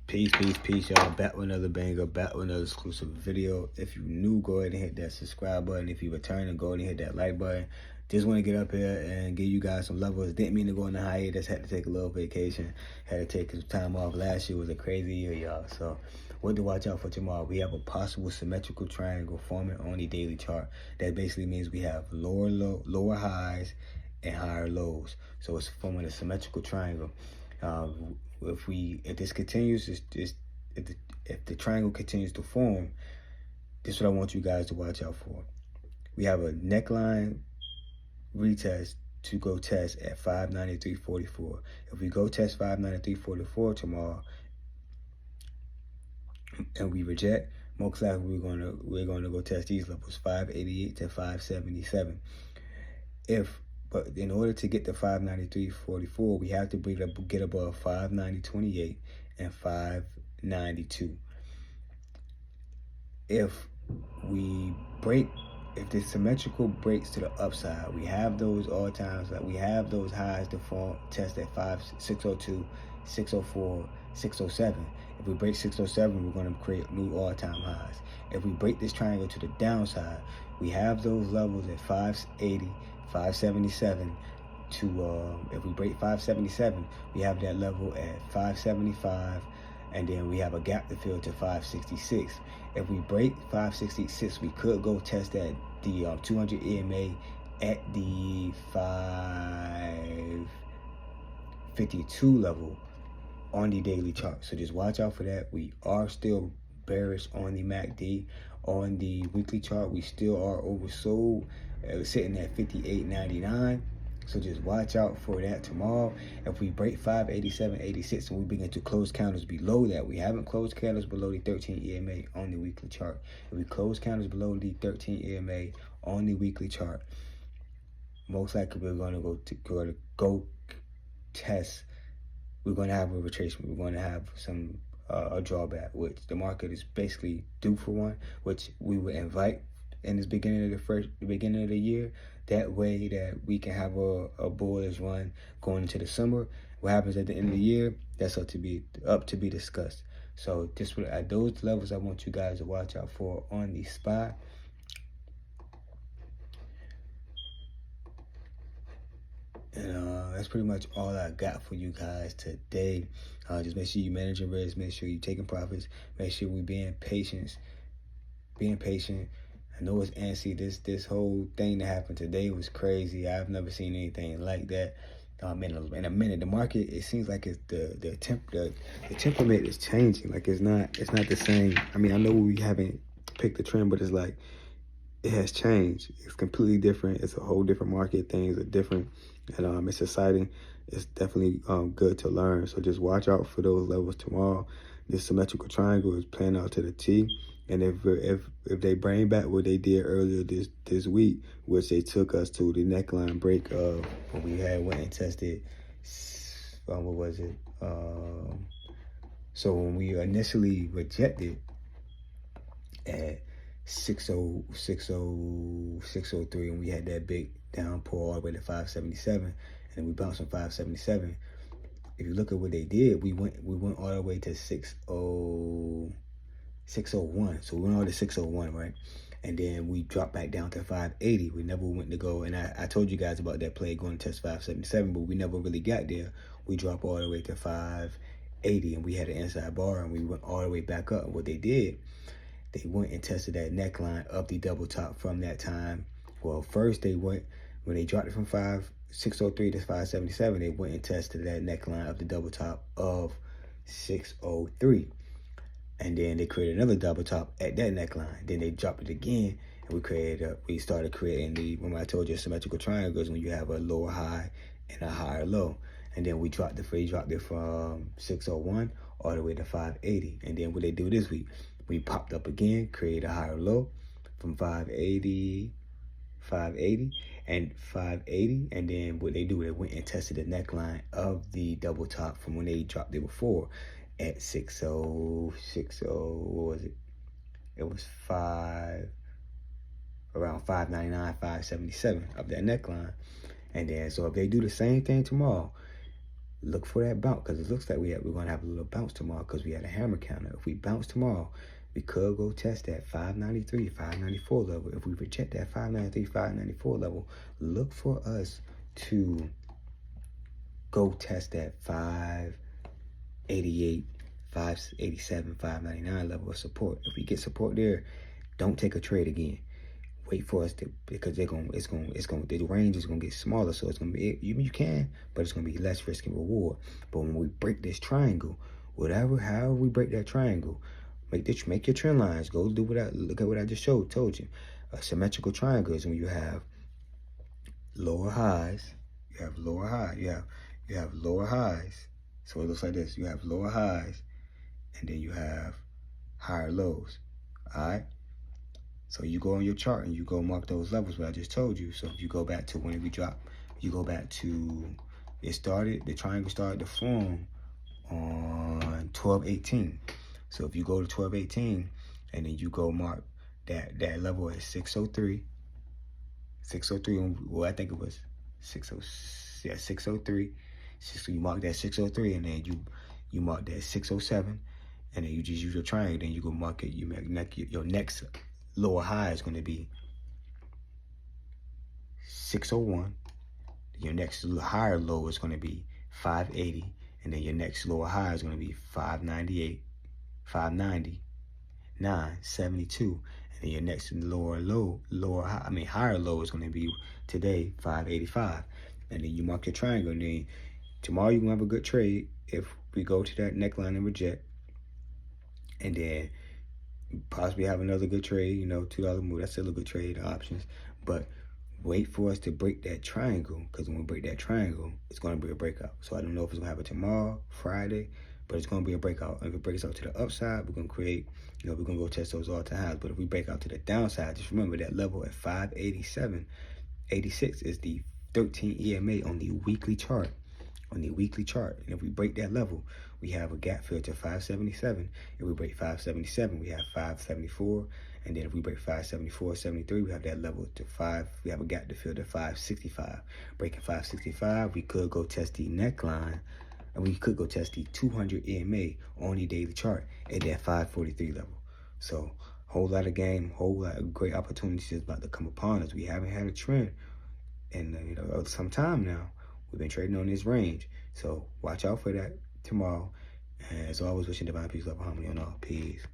Peace, y'all. Back with another banger, back with another exclusive video. If you're new, go ahead and hit that subscribe button. If you return, go ahead and hit that like button. Just want to get up here and give you guys some levels. Didn't mean to go on the hiatus. Had to take a little vacation. Had to take some time off. Last year was a crazy year, y'all. So what to watch out for tomorrow? We have a possible symmetrical triangle forming on the daily chart. That basically means we have lower highs and higher lows. So it's forming a symmetrical triangle. If this continues, if the triangle continues to form, this is what I want you guys to watch out for. We have a neckline retest to go test at 593.44. If we go test 593.44 tomorrow and we reject, most likely we're gonna go test these levels, 588 to 577. But in order to get to 593.44, we have to get above 590.28 and 592. If the symmetrical breaks to the upside, we have those all times, like we have those highs to form test at 602, 604, 607. If we break 607, we're going to create new all-time highs. If we break this triangle to the downside, we have those levels at 580, 577 if we break 577, we have that level at 575, and then we have a gap to fill to 566. If we break 566, we could go test at the 200 EMA at the 552 level on the daily chart. So just watch out for that. We are still bearish on the MACD. On the weekly chart, we still are oversold, sitting at 58.99. So just watch out for that tomorrow. If we break 587.86 and we begin to close candles below that, we haven't closed candles below the 13 EMA on the weekly chart. If we close candles below the 13 EMA on the weekly chart, most likely we're going to go test. We're going to have a retracement. We're going to have some a drawback, which the market is basically due for one, which we would invite in this beginning of the year. That way that we can have a bullish run going into the summer. What happens at the end of the year, that's up to be discussed. So just at those levels, I want you guys to watch out for on the SPY. And that's pretty much all I got for you guys today. Just make sure you manage your risk, make sure you're taking profits, make sure we're being patient. I know it's antsy. This whole thing that happened today was crazy. I've never seen anything like that. In a minute, the market, it seems like it's the temperament is changing. Like it's not the same. I mean, I know we haven't picked the trend, but it's like it has changed. It's completely different. It's a whole different market. Things are different, and it's exciting. It's definitely good to learn. So just watch out for those levels tomorrow. This symmetrical triangle is playing out to the T. And if they bring back what they did earlier this week, which they took us to the neckline break of when we went and tested, what was it? So when we initially rejected at 603, and we had that big downpour all the way to 577, and then we bounced from 577. If you look at what they did, we went all the way to 601. So we went all to 601, right? And then we dropped back down to 580. We never went to go, and I told you guys about that play going to test 577, but we never really got there. We dropped all the way to 580, and we had an inside bar, and we went all the way back up. And what they did, they went and tested that neckline of the double top from that time. Well, first when they dropped it from 603 to 577, they went and tested that neckline of the double top of 603. And then they created another double top at that neckline. Then they dropped it again, and we started creating remember I told you symmetrical triangles when you have a lower high and a higher low. And then we dropped it from 601 all the way to 580. And then what they do this week, we popped up again, created a higher low from 580, and 580. And then what they do, they went and tested the neckline of the double top from when they dropped it before at 60, what was it? It was around 599, 577 of that neckline. And then, so if they do the same thing tomorrow, look for that bounce, because it looks like we're going to have a little bounce tomorrow because we had a hammer counter. If we bounce tomorrow, we could go test that 593, 594 level. If we reject that 593, 594 level, look for us to go test that 588, 587, 599 level of support. If we get support there, don't take a trade again. Wait for us to, because the range is gonna get smaller, so it's gonna be, you can, but it's gonna be less risk and reward. But when we break this triangle, however we break that triangle, make your trend lines. Go do look at what I just told you. A symmetrical triangle is when you have lower highs, you have lower highs. So it looks like this. You have lower highs, and then you have higher lows. All right. So you go on your chart and you go mark those levels what I just told you. So if you go back to when we drop, you go back to the triangle started to form on 1218. So if you go to 1218 and then you go mark that level at 603, well, I think it was 603. So you mark that 603, and then you mark that 607, and then you just use your triangle. Then you go mark it. You make your next lower high is going to be 601. Your next higher low is going to be 580, and then your next lower high is going to be 598, 590, 972, and then your next higher low is going to be today 585, and then you mark your triangle. And then tomorrow you're going to have a good trade if we go to that neckline and reject, and then possibly have another good trade, $2 move. That's still a good trade, options. But wait for us to break that triangle, because when we break that triangle, it's going to be a breakout. So I don't know if it's going to happen tomorrow, Friday, but it's going to be a breakout. If it breaks out to the upside, we're going to create, we're going to go test those all-time highs. But if we break out to the downside, just remember that level at 587.86 is the 13 EMA on the weekly chart. And if we break that level, we have a gap fill to 577. If we break 577, we have 574. And then if we break 574.73, we have that level to we have a gap to fill to 565. Breaking 565, we could go test the neckline, and we could go test the 200 EMA on the daily chart at that 543 level. So whole lot of great opportunities is about to come upon us. We haven't had a trend in some time now. We've been trading on this range. So watch out for that tomorrow. And as always, wishing divine peace, love, and harmony on all. Peace.